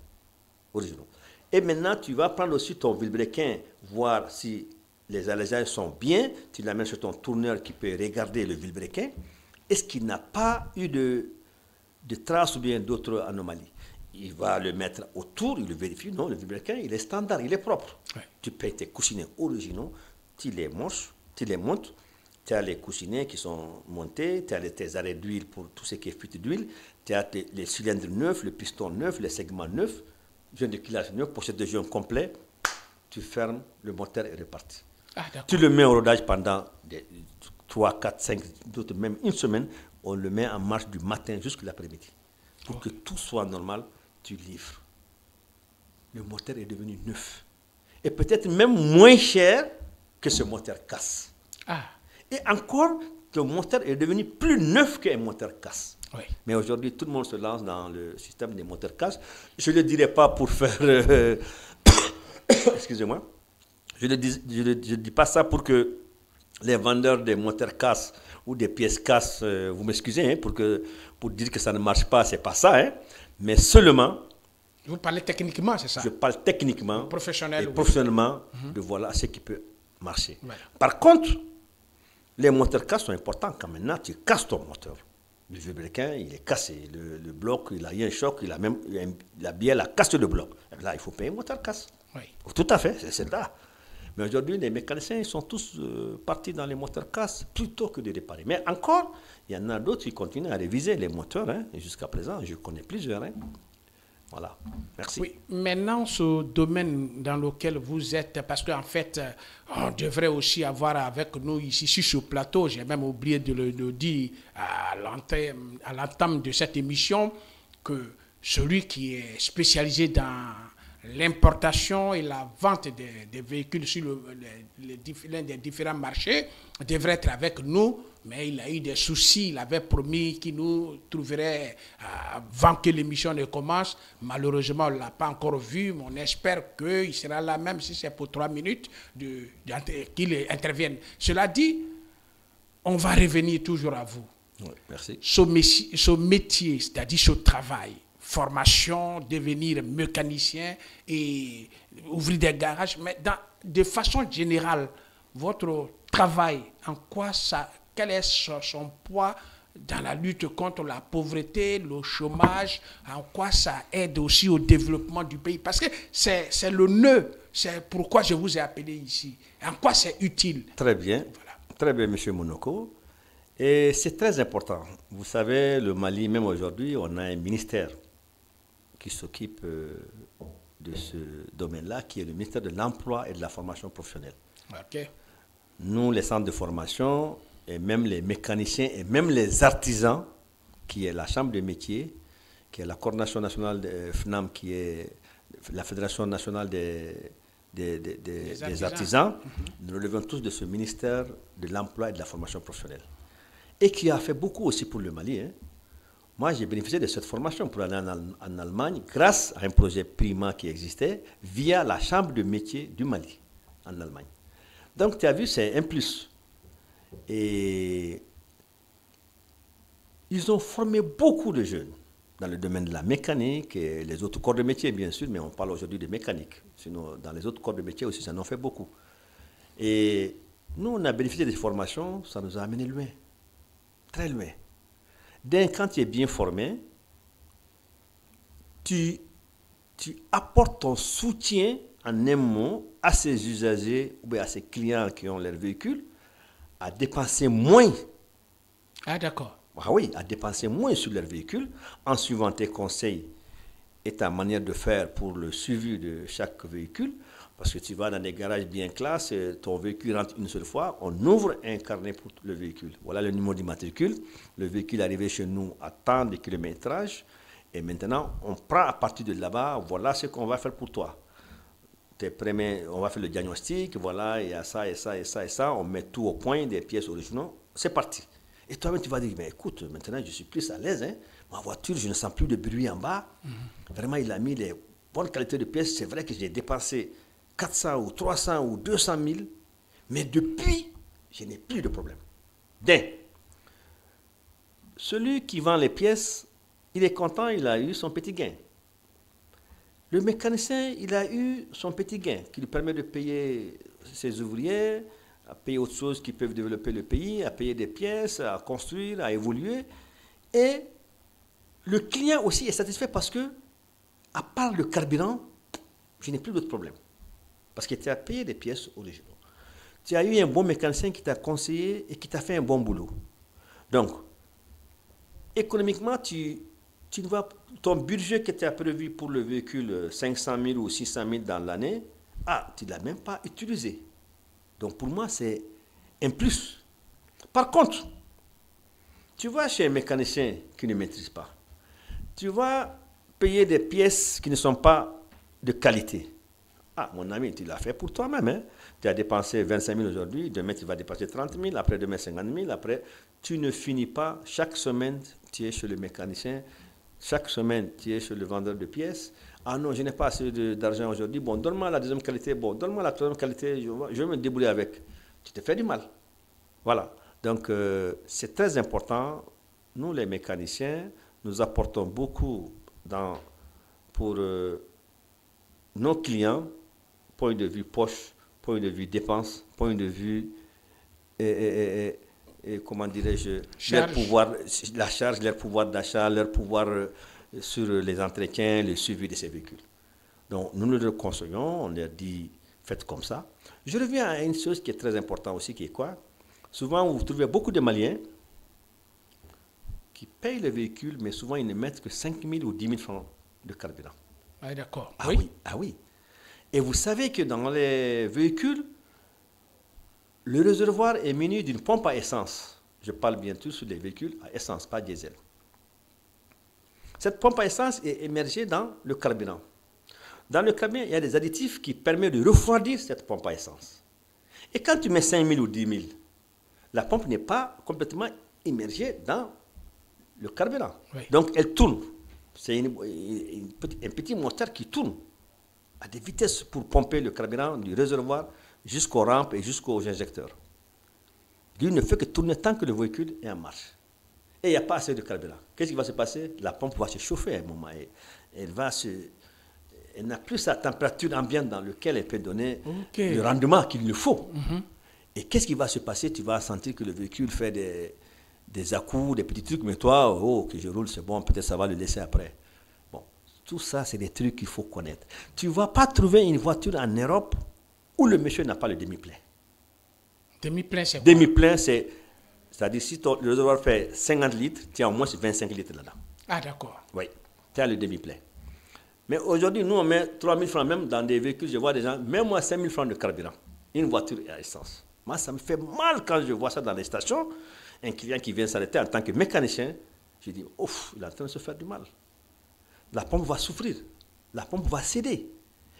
Et maintenant, tu vas prendre aussi ton vilebrequin, voir si les allégeages sont bien. Tu l'amènes sur ton tourneur qui peut regarder le vilebrequin. Est-ce qu'il n'a pas eu de traces ou bien d'autres anomalies? Il va le mettre autour, il le vérifie. Non, le vilebrequin, il est standard, il est propre. Ouais. Tu payes tes coussinets originaux, tu les montes. Tu as les coussinets qui sont montés, tu as tes arrêts d'huile pour tout ce qui est fuite d'huile, tu as les cylindres neufs, le piston neuf, les segments neufs, joint de kilage neuf, pochette de joint complet. Tu fermes, le moteur est reparti. Ah, tu le mets au rodage pendant 3, 4, 5, d'autres même une semaine. On le met en marche du matin jusqu'à l'après-midi. Pour que tout soit normal, tu livres. Le moteur est devenu neuf. Et peut-être même moins cher que ce moteur casse. Ah. Et encore, le moteur est devenu plus neuf qu'un moteur casse. Oui. Mais aujourd'hui, tout le monde se lance dans le système des moteurs casse. Je ne le dirai pas pour faire... Excusez-moi. Je ne dis pas ça pour que les vendeurs des moteurs casse ou des pièces cassent, vous m'excusez, hein, pour dire que ça ne marche pas, c'est pas ça, hein, mais seulement, Vous parlez techniquement, c'est ça? je parle techniquement Professionnel, et oui. professionnellement de voilà ce qui peut marcher. Ouais. Par contre, les moteurs cassent sont importants quand maintenant tu casses ton moteur. Le vilebrequin, il est cassé. Le bloc, il a eu un choc, il a bien la casse de bloc. Là, il faut payer un moteur casse. Oui. Tout à fait, c'est là. Mais aujourd'hui, les mécaniciens, ils sont tous partis dans les moteurs casse plutôt que de réparer. Mais encore, il y en a d'autres qui continuent à réviser les moteurs. Hein, et jusqu'à présent, je connais plusieurs. Hein. Voilà, merci. Oui, maintenant, ce domaine dans lequel vous êtes, parce qu'en fait, on devrait aussi avoir avec nous ici sur ce plateau, j'ai même oublié de le dire à l'entame de cette émission, que celui qui est spécialisé dans l'importation et la vente des véhicules sur l'un des différents marchés devrait être avec nous, mais il a eu des soucis. Il avait promis qu'il nous trouverait avant que l'émission ne commence. Malheureusement, on ne l'a pas encore vu, mais on espère qu'il sera là, même si c'est pour 3 minutes, qu'il intervienne. Cela dit, on va revenir toujours à vous. Oui, merci. Ce métier, c'est-à-dire ce travail, formation, devenir mécanicien et ouvrir des garages, mais de façon générale, votre travail, quel est son poids dans la lutte contre la pauvreté, le chômage, en quoi ça aide aussi au développement du pays? Parce que c'est le nœud, c'est pourquoi je vous ai appelé ici. En quoi c'est utile? Très bien, Voilà. très bien, M. Monoko. Et c'est très important. Vous savez, le Mali, même aujourd'hui, on a un ministère qui s'occupe de ce domaine-là, qui est le ministère de l'Emploi et de la Formation professionnelle. Ok. Nous, les centres de formation, et même les mécaniciens, et même les artisans, qui est la Chambre des métiers, qui est la Coordination nationale de FNAM, qui est la Fédération nationale des artisans, nous relevons tous de ce ministère de l'Emploi et de la Formation professionnelle. Et qui a fait beaucoup aussi pour le Mali. Hein. Moi, j'ai bénéficié de cette formation pour aller en Allemagne grâce à un projet Prima qui existait via la Chambre de métiers du Mali en Allemagne. Donc, tu as vu, c'est un plus. Et ils ont formé beaucoup de jeunes dans le domaine de la mécanique et les autres corps de métier, bien sûr, mais on parle aujourd'hui de mécanique. Sinon, dans les autres corps de métier aussi, ça en ont fait beaucoup. Et nous, on a bénéficié de cette formation, ça nous a amené loin, très loin. Quand tu es bien formé, tu apportes ton soutien en un mot à ces usagers ou à ces clients qui ont leur véhicule à dépenser moins. Ah, d'accord. Ah oui, à dépenser moins sur leur véhicule en suivant tes conseils et ta manière de faire pour le suivi de chaque véhicule. Parce que tu vas dans des garages bien classe, ton véhicule rentre une seule fois, on ouvre un carnet pour le véhicule. Voilà le numéro d'immatricule. Le véhicule est arrivé chez nous à tant de kilométrage. Et maintenant, on prend à partir de là-bas, voilà ce qu'on va faire pour toi. On va faire le diagnostic, voilà, il y a ça, et ça, et ça, et ça. On met tout au point, des pièces originaux. C'est parti. Et toi-même, tu vas dire, mais écoute, maintenant, je suis plus à l'aise. Hein. Ma voiture, je ne sens plus de bruit en bas. Vraiment, il a mis les bonnes qualités de pièces. C'est vrai que j'ai dépensé 400 ou 300 ou 200 000, mais depuis, je n'ai plus de problème. Celui qui vend les pièces, il est content, il a eu son petit gain. Le mécanicien, il a eu son petit gain qui lui permet de payer ses ouvriers, à payer autre chose qui peuvent développer le pays, à payer des pièces, à construire, à évoluer. Et le client aussi est satisfait parce que, à part le carburant, je n'ai plus d'autres problèmes. Parce que tu as payé des pièces originales. Tu as eu un bon mécanicien qui t'a conseillé et qui t'a fait un bon boulot. Donc, économiquement, ton budget que tu as prévu pour le véhicule 500 000 ou 600 000 dans l'année, tu ne l'as même pas utilisé. Donc, pour moi, c'est un plus. Par contre, tu vas chez un mécanicien qui ne maîtrise pas. Tu vas payer des pièces qui ne sont pas de qualité. Mon ami, tu l'as fait pour toi-même. Hein? Tu as dépensé 25 000 aujourd'hui, demain tu vas dépenser 30 000, après demain 50 000, après tu ne finis pas. Chaque semaine, tu es chez le mécanicien, chaque semaine, tu es chez le vendeur de pièces. Ah non, je n'ai pas assez d'argent aujourd'hui. Bon, donne-moi la deuxième qualité. Bon, donne-moi la troisième qualité, je vais me débrouiller avec. Tu te fais du mal. Voilà. Donc, c'est très important. Nous, les mécaniciens, nous apportons beaucoup pour nos clients, point de vue poche, point de vue dépenses, point de vue, comment dirais-je, leur pouvoir, la charge, leur pouvoir d'achat, leur pouvoir sur les entretiens, le suivi de ces véhicules. Donc, nous le conseillons, on leur dit, faites comme ça. Je reviens à une chose qui est très importante aussi, qui est quoi? Souvent, vous trouvez beaucoup de Maliens qui payent le véhicule, mais souvent, ils ne mettent que 5 000 ou 10 000 francs de carburant. Ah, d'accord. Ah oui, ah oui. Et vous savez que dans les véhicules, le réservoir est muni d'une pompe à essence. Je parle bien sûr sur les véhicules à essence, pas diesel. Cette pompe à essence est émergée dans le carburant. Dans le carburant, il y a des additifs qui permettent de refroidir cette pompe à essence. Et quand tu mets 5 000 ou 10 000, la pompe n'est pas complètement immergée dans le carburant. Oui. Donc, elle tourne. C'est un petit moteur qui tourne à des vitesses pour pomper le carburant du réservoir jusqu'aux rampes et jusqu'aux injecteurs. Lui ne fait que tourner tant que le véhicule est en marche. Et il n'y a pas assez de carburant. Qu'est-ce qui va se passer? La pompe va se chauffer à un moment. Elle n'a plus sa température ambiante dans laquelle elle peut donner le rendement qu'il lui faut. Et qu'est-ce qui va se passer? Tu vas sentir que le véhicule fait des à-coups, des petits trucs, mais toi, que je roule, c'est bon, peut-être ça va le laisser après. Bon, tout ça, c'est des trucs qu'il faut connaître. Tu ne vas pas trouver une voiture en Europe où le monsieur n'a pas le demi-plein. Demi-plein, c'est quoi? Demi-plein, c'est-à-dire si le réservoir fait 50 litres, tu as au moins 25 litres là-dedans. Ah, d'accord. Oui, tu as le demi-plein. Mais aujourd'hui, nous, on met 3 000 francs même dans des véhicules. Je vois des gens, même moi, 5 000 francs de carburant. Une voiture à essence. Moi, ça me fait mal quand je vois ça dans les stations. Un client qui vient s'arrêter en tant que mécanicien, je dis, ouf, il est en train de se faire du mal. La pompe va souffrir. La pompe va céder.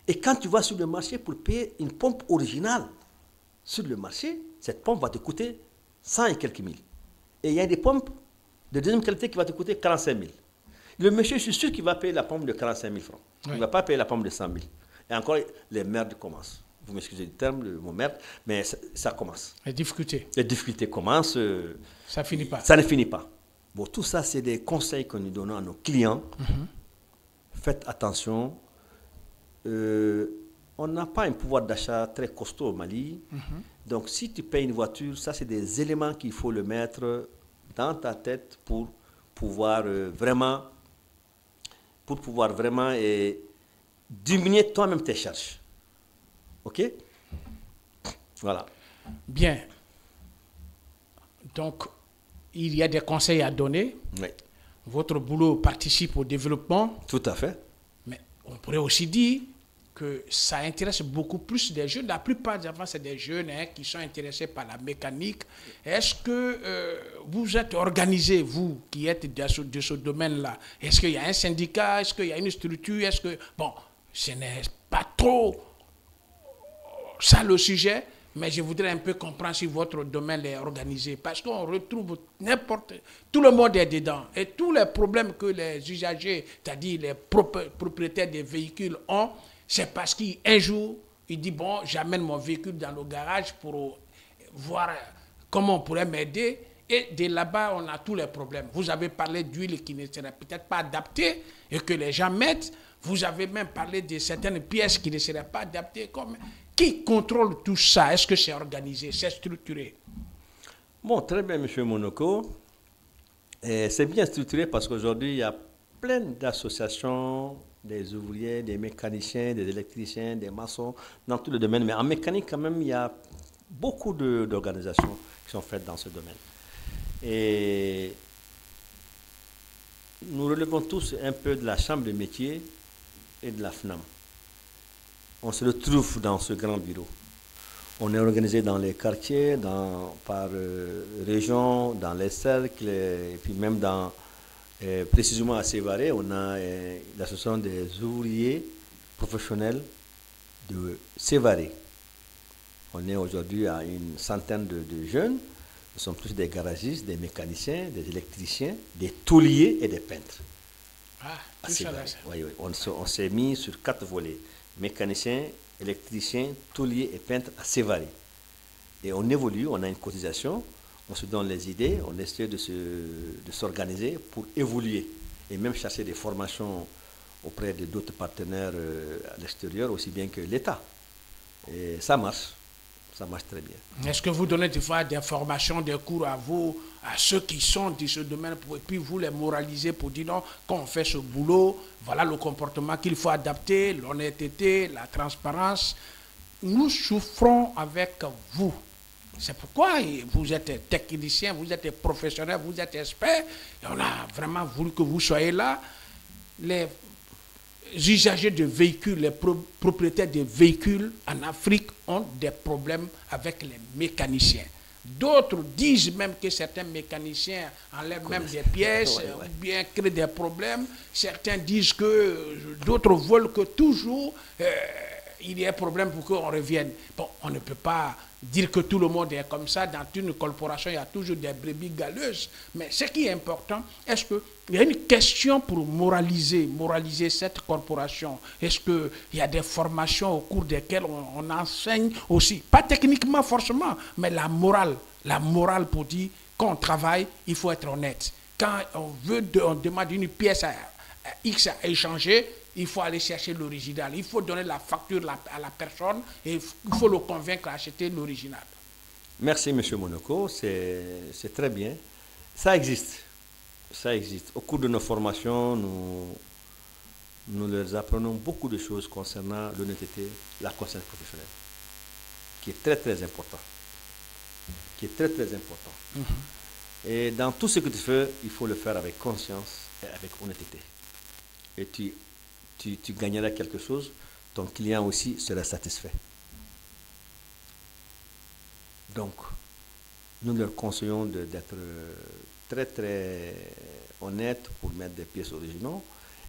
Et quand tu vas sur le marché pour payer une pompe originale sur le marché, cette pompe va te coûter 100 et quelques mille. Et il y a des pompes de deuxième qualité qui vont te coûter 45 000. Le monsieur, je suis sûr qu'il va payer la pompe de 45 000 francs. Oui. Il ne va pas payer la pompe de 100 000. Et encore, les merdes commencent. Vous m'excusez du terme, le mot merde, mais ça commence. Les difficultés. Les difficultés commencent. Ça ne finit pas. Ça ne finit pas. Bon, tout ça, c'est des conseils que nous donnons à nos clients. Faites attention. On n'a pas un pouvoir d'achat très costaud au Mali. Donc, si tu payes une voiture, ça, c'est des éléments qu'il faut le mettre dans ta tête pour pouvoir vraiment diminuer toi-même tes charges. OK? Voilà. Bien. Donc, il y a des conseils à donner. Oui. Votre boulot participe au développement. Tout à fait. Mais on pourrait aussi dire que ça intéresse beaucoup plus des jeunes. La plupart des enfants, c'est des jeunes qui sont intéressés par la mécanique. Est-ce que vous êtes organisé, vous qui êtes de ce domaine-là? Est-ce qu'il y a un syndicat? Est-ce qu'il y a une structure? Est-ce que... Bon, ce n'est pas trop ça le sujet, mais je voudrais un peu comprendre si votre domaine est organisé. Parce qu'on retrouve tout le monde est dedans. Et tous les problèmes que les usagers, c'est-à-dire les propriétaires des véhicules ont, c'est parce qu'un jour, il dit, bon, j'amène mon véhicule dans le garage pour voir comment on pourrait m'aider. Et de là-bas, on a tous les problèmes. Vous avez parlé d'huile qui ne serait peut-être pas adaptée et que les gens mettent. Vous avez même parlé de certaines pièces qui ne seraient pas adaptées. Qui contrôle tout ça? Est-ce que c'est organisé, c'est structuré? Bon, très bien, M. Monoko. C'est bien structuré parce qu'aujourd'hui, il y a plein d'associations, des ouvriers, des mécaniciens, des électriciens, des maçons, dans tout le domaine. Mais en mécanique, quand même, il y a beaucoup d'organisations qui sont faites dans ce domaine. Et nous relevons tous un peu de la chambre de métier et de la FNAM. On se retrouve dans ce grand bureau. On est organisé dans les quartiers, par région, dans les cercles, et puis même précisément à Sévaré, on a l'association des ouvriers professionnels de Sévaré. On est aujourd'hui à une centaine de jeunes. Nous sommes tous des garagistes, des mécaniciens, des électriciens, des tôliers et des peintres. Ah, tout ça là. Oui, on s'est mis sur 4 volets. Mécaniciens, électriciens, tôliers et peintres à Sévaré. Et on évolue, on a une cotisation, on se donne les idées, on essaie de s'organiser pour évoluer et même chercher des formations auprès de d'autres partenaires à l'extérieur, aussi bien que l'État. Et ça marche très bien. Est-ce que vous donnez des fois des formations, des cours à vous, à ceux qui sont de ce domaine, et puis vous les moraliser pour dire non, quand on fait ce boulot, voilà le comportement qu'il faut adapter, l'honnêteté, la transparence. Nous souffrons avec vous. C'est pourquoi vous êtes technicien, vous êtes professionnel, vous êtes expert. Et on a vraiment voulu que vous soyez là. Les usagers de véhicules, les propriétaires de véhicules en Afrique ont des problèmes avec les mécaniciens. D'autres disent même que certains mécaniciens enlèvent même des pièces, ou bien créent des problèmes. Certains disent que d'autres veulent que toujours il y ait problème pour qu'on revienne. Bon, on ne peut pas dire que tout le monde est comme ça. Dans une corporation, il y a toujours des brebis galeuses. Mais ce qui est important, est-ce qu'il y a une question pour moraliser cette corporation? Est-ce qu'il y a des formations au cours desquelles on enseigne aussi, pas techniquement forcément, mais la morale pour dire quand on travaille, il faut être honnête. Quand on demande une pièce à X à échanger, il faut aller chercher l'original. Il faut donner la facture à la personne et il faut le convaincre à acheter l'original. Merci, M. Monoko. C'est très bien. Ça existe. Ça existe. Au cours de nos formations, nous leur apprenons beaucoup de choses concernant l'honnêteté, la conscience professionnelle, qui est très, très important. Et dans tout ce que tu fais, il faut le faire avec conscience et avec honnêteté. Et tu gagneras quelque chose, ton client aussi sera satisfait. Donc, nous leur conseillons d'être très très honnête pour mettre des pièces originaux.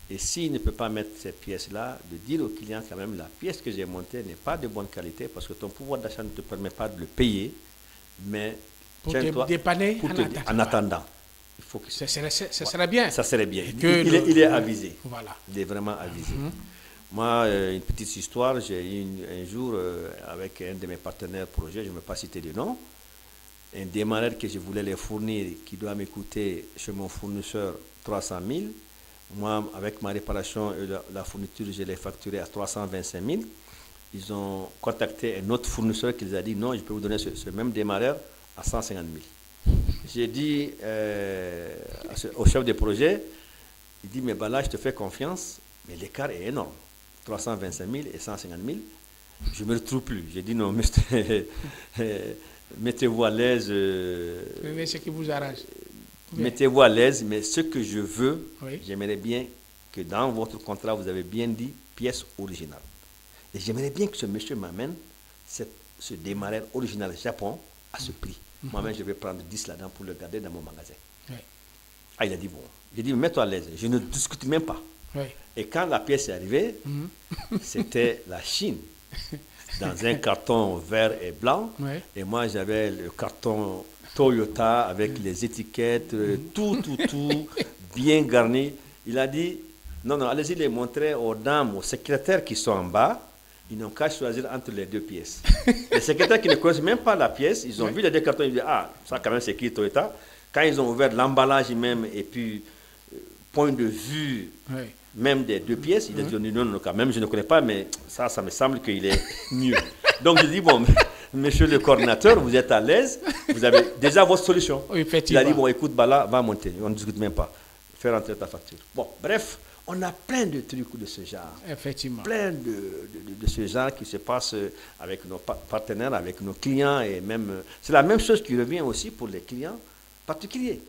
Et s'il ne peut pas mettre ces pièces-là, de dire au client quand même, la pièce que j'ai montée n'est pas de bonne qualité parce que ton pouvoir d'achat ne te permet pas de le payer, mais pour te dépanner en attendant. Il faut que ce serait bien. Ça serait bien. Il est avisé. Voilà. Il est vraiment avisé. Moi, une petite histoire, j'ai eu un jour avec un de mes partenaires projet, je ne vais pas citer de nom, un démarreur que je voulais les fournir, qui doit me coûter chez mon fournisseur 300 000. Moi, avec ma réparation et la fourniture, je l'ai facturé à 325 000. Ils ont contacté un autre fournisseur qui les a dit non, je peux vous donner ce même démarreur à 150 000. J'ai dit au chef de projet, il dit, mais ben là, je te fais confiance, mais l'écart est énorme. 325 000 et 150 000, je ne me retrouve plus. J'ai dit, non, mettez-vous à l'aise. Mais ce qui vous arrange. Mettez-vous à l'aise, mais ce que je veux, oui, j'aimerais bien que dans votre contrat, vous avez bien dit pièce originale. Et j'aimerais bien que ce monsieur m'amène ce démarreur original Japon à ce prix. Moi-même, je vais prendre 10 là-dedans pour le garder dans mon magasin. Oui. Ah, il a dit, bon. J'ai dit, mets-toi à l'aise. Je ne discute même pas. Oui. Et quand la pièce est arrivée, c'était la Chine, dans un carton vert et blanc. Oui. Et moi, j'avais le carton Toyota avec les étiquettes, tout, bien garni. Il a dit, non, allez-y les montrer aux dames, aux secrétaires qui sont en bas. Ils n'ont qu'à choisir entre les deux pièces. Les secrétaires qui ne connaissent même pas la pièce, ils ont vu les deux cartons, ils disent, ah, ça quand même c'est écrit Toyota. Quand ils ont ouvert l'emballage même, et puis, point de vue, même des deux pièces, ils ont dit, non, quand même, je ne connais pas, mais ça me semble qu'il est mieux. Donc je dis, bon, monsieur le coordinateur, vous êtes à l'aise, vous avez déjà votre solution. Oui, il a dit, bon, écoute, Bala, va monter, on ne discute même pas, fais rentrer ta facture. Bon, bref. On a plein de trucs de ce genre. Effectivement. Plein de ce genre qui se passe avec nos partenaires, avec nos clients. Et même, c'est la même chose qui revient aussi pour les clients particuliers.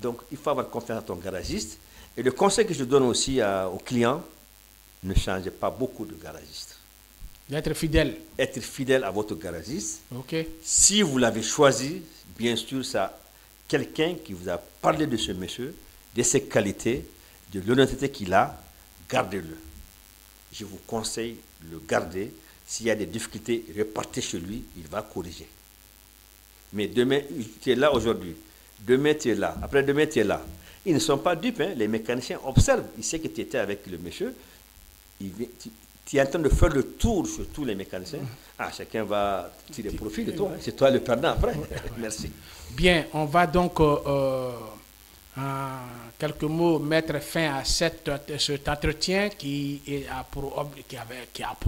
Donc, il faut avoir confiance à ton garagiste. Et le conseil que je donne aussi aux clients, ne changez pas beaucoup de garagistes. D'être fidèle. Être fidèle à votre garagiste. Ok. Si vous l'avez choisi, bien sûr, c'est quelqu'un qui vous a parlé de ce monsieur, de ses qualités, de l'honnêteté qu'il a, gardez-le. Je vous conseille de le garder. S'il y a des difficultés, repartez chez lui, il va corriger. Mais demain, tu es là aujourd'hui. Demain, tu es là. Après-demain, tu es là. Ils ne sont pas dupes. Hein. Les mécaniciens observent. Ils savent que tu étais avec le monsieur. Tu tu es en train de faire le tour sur tous les mécaniciens. Ah, chacun va tirer profit de toi. C'est toi le perdant après. Merci. Bien, on va donc en quelques mots mettre fin à cet entretien qui a pour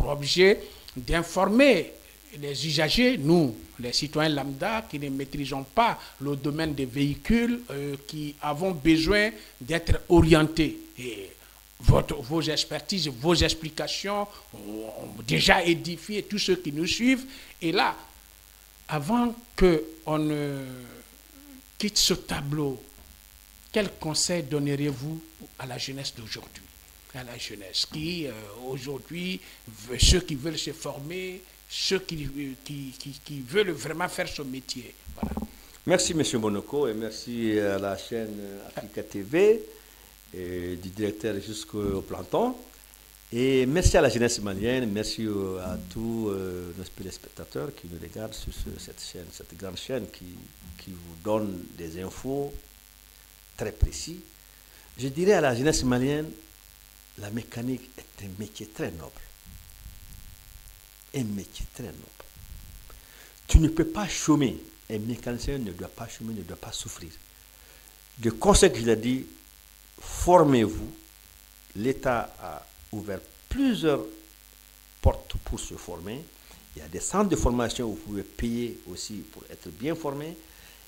objet d'informer les usagers, nous, les citoyens lambda, qui ne maîtrisons pas le domaine des véhicules, qui avons besoin d'être orientés. Et vos expertises, vos explications ont déjà édifié tous ceux qui nous suivent. Et là, avant qu'on ne quitte ce tableau, quel conseil donneriez-vous à la jeunesse d'aujourd'hui? À la jeunesse qui, aujourd'hui, ceux qui veulent se former, ceux qui veulent vraiment faire ce métier. Voilà. Merci, M. Monoko, et merci à la chaîne Africa TV, et du directeur jusqu'au planton. Et merci à la jeunesse malienne, merci à tous nos téléspectateurs qui nous regardent sur cette chaîne, cette grande chaîne qui vous donne des infos très précises. Je dirais à la jeunesse malienne, la mécanique est un métier très noble. Un métier très noble. Tu ne peux pas chômer. Un mécanicien ne doit pas chômer, ne doit pas souffrir. Le conseil que je l'ai dit, formez-vous. L'État a ouvert plusieurs portes pour se former. Il y a des centres de formation où vous pouvez payer aussi pour être bien formé.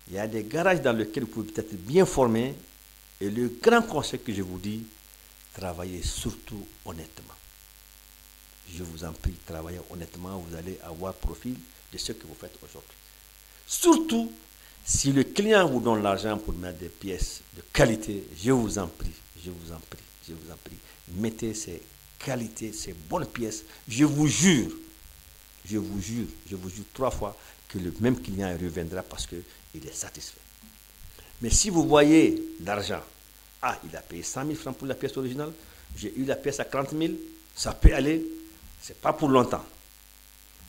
Il y a des garages dans lesquels vous pouvez être bien formé. Et le grand conseil que je vous dis, travaillez surtout honnêtement. Je vous en prie, travaillez honnêtement, vous allez avoir profit de ce que vous faites aujourd'hui. Surtout, si le client vous donne l'argent pour mettre des pièces de qualité, je vous en prie, je vous en prie, je vous en prie, mettez ces qualités, ces bonnes pièces. Je vous jure 3 fois que le même client reviendra parce qu'il est satisfait. Mais si vous voyez l'argent, ah, il a payé 100 000 francs pour la pièce originale, j'ai eu la pièce à 40 000, ça peut aller, c'est pas pour longtemps.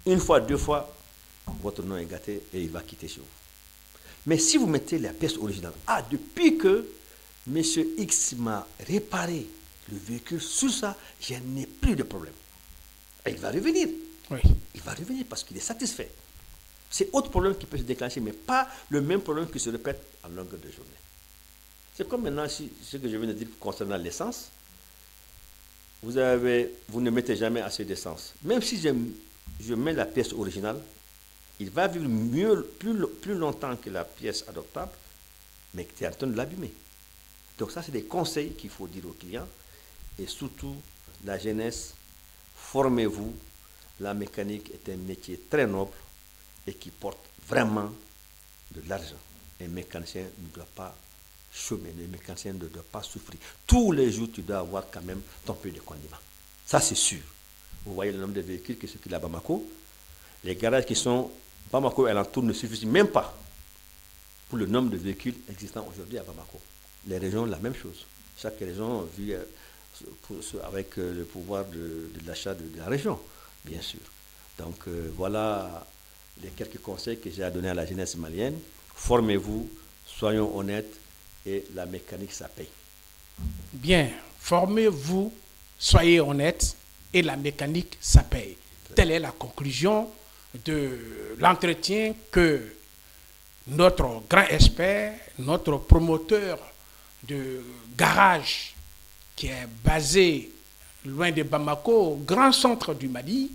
1 fois, 2 fois, votre nom est gâté et il va quitter chez vous. Mais si vous mettez la pièce originale, ah, depuis que M. X m'a réparé le véhicule, sur ça, je n'ai plus de problème. Et il va revenir. Oui. Il va revenir parce qu'il est satisfait. C'est autre problème qui peut se déclencher, mais pas le même problème qui se répète en longueur de journée. C'est comme maintenant ce que je viens de dire concernant l'essence. Vous ne mettez jamais assez d'essence. Même si je mets la pièce originale, il va vivre plus longtemps que la pièce adoptable, mais que tu es en train de l'abîmer. Donc ça, c'est des conseils qu'il faut dire aux clients. Et surtout, la jeunesse, formez-vous. La mécanique est un métier très noble et qui porte vraiment de l'argent. Un mécanicien ne doit pas chômer, un mécanicien ne doit pas souffrir. Tous les jours, tu dois avoir quand même ton peu de condiment. Ça, c'est sûr. Vous voyez le nombre de véhicules qui circulent à Bamako. Les garages qui sont Bamako et alentour ne suffisent même pas pour le nombre de véhicules existants aujourd'hui à Bamako. Les régions, la même chose. Chaque région vit avec le pouvoir de l'achat de la région, bien sûr. Donc voilà les quelques conseils que j'ai à donner à la jeunesse malienne. Formez-vous, soyons honnêtes et la mécanique, ça paye. Bien, formez-vous, soyez honnêtes et la mécanique, ça paye. Telle est la conclusion de l'entretien que notre grand expert, notre promoteur de garage qui est basé loin de Bamako, au grand centre du Mali,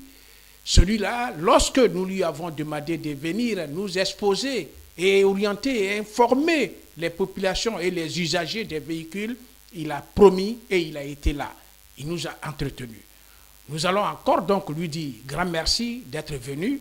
celui-là, lorsque nous lui avons demandé de venir nous exposer et orienter et informer les populations et les usagers des véhicules, il a promis et il a été là. Il nous a entretenus. Nous allons encore donc lui dire grand merci d'être venu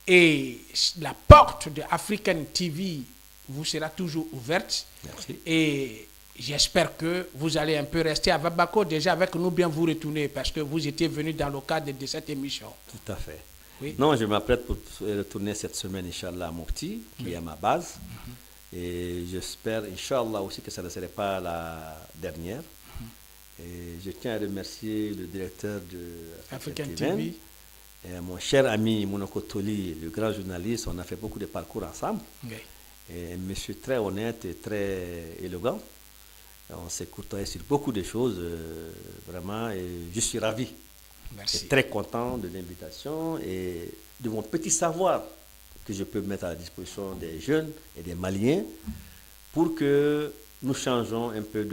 et la porte de African TV vous sera toujours ouverte. Merci. Et j'espère que vous allez un peu rester à Bamako déjà avec nous, bien vous retourner parce que vous étiez venu dans le cadre de cette émission. Tout à fait. Oui. Non, je m'apprête pour retourner cette semaine, Inch'Allah, à Mopti, qui est à ma base. Et j'espère, Inch'Allah, aussi que ça ne serait pas la dernière. Et je tiens à remercier le directeur de African TV. Et mon cher ami Monoko Toli, le grand journaliste. On a fait beaucoup de parcours ensemble. Oui. Et un monsieur très honnête et très élégant. On s'est côtoyé sur beaucoup de choses, vraiment, et je suis ravi Merci. Je suis très content de l'invitation et de mon petit savoir que je peux mettre à la disposition des jeunes et des Maliens pour que nous changeons un peu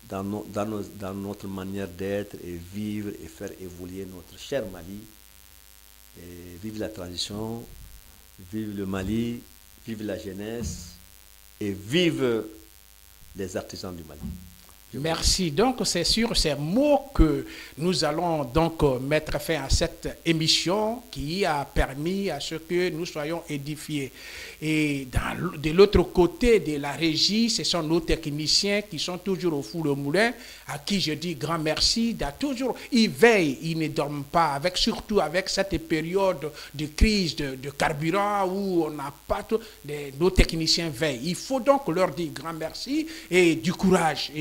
dans notre manière d'être et vivre et faire évoluer notre cher Mali. Et vive la transition, vive le Mali, vive la jeunesse et vive les artisans du Mali. Merci. Donc, c'est sur ces mots que nous allons donc mettre fin à cette émission qui a permis à ce que nous soyons édifiés. Et de l'autre côté de la régie, ce sont nos techniciens qui sont toujours au four au moulin, à qui je dis grand merci. Ils veillent, ils ne dorment pas, surtout avec cette période de crise de carburant où on n'a pas tout. Nos techniciens veillent. Il faut donc leur dire grand merci et du courage.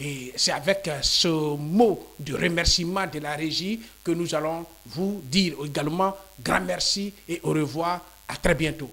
Et c'est avec ce mot de remerciement de la régie que nous allons vous dire également grand merci et au revoir. À très bientôt.